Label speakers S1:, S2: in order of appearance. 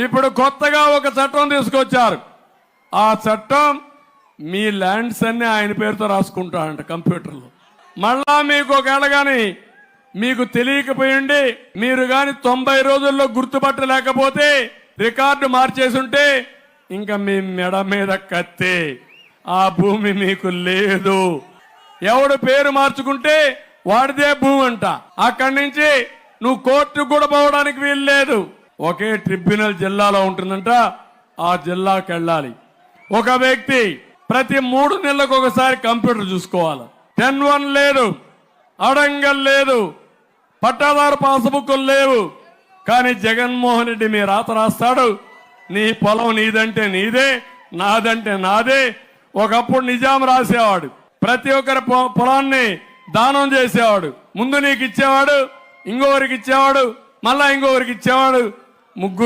S1: ఇప్పుడు కొత్తగా ఒక చట్టం తీసుకొచ్చారు. ఆ చట్టం మీ ల్యాండ్స్ అన్ని ఆయన పేరుతో రాసుకుంటాడంట కంప్యూటర్లో. మళ్ళా మీకు ఒకవేళ కానీ మీకు తెలియకపోయింది, మీరు కానీ 90 రోజుల్లో గుర్తుపట్టలేకపోతే రికార్డు మార్చేసుంటే ఇంకా మీ మెడ మీద కత్తే, ఆ భూమి మీకు లేదు. ఎవడు పేరు మార్చుకుంటే వాడిదే భూమి అంట. అక్కడి నుంచి నువ్వు కోర్టుకు కూడా పోవడానికి వీలు లేదు. ఒకే ట్రిబ్యునల్ జిల్లాలో ఉంటుందంట, ఆ జిల్లాకి వెళ్ళాలి. ఒక వ్యక్తి ప్రతి 3 నెలలకు ఒకసారి కంప్యూటర్ చూసుకోవాలి. 10-1 లేదు, అడంగల్ లేదు, పట్టాదారు పాస్బుక్లు లేవు. కానీ జగన్మోహన్ రెడ్డి మీ రాత రాస్తాడు. నీ పొలం నీదంటే నీదే, నాదంటే నాదే. ఒకప్పుడు నిజాం రాసేవాడు, ప్రతి ఒక్కరి పొలాన్ని దానం చేసేవాడు. ముందు నీకు ఇచ్చేవాడు, ఇంకొకరికి ఇచ్చేవాడు, మళ్ళా ఇంకొకరికి ఇచ్చేవాడు. ముగ్గురు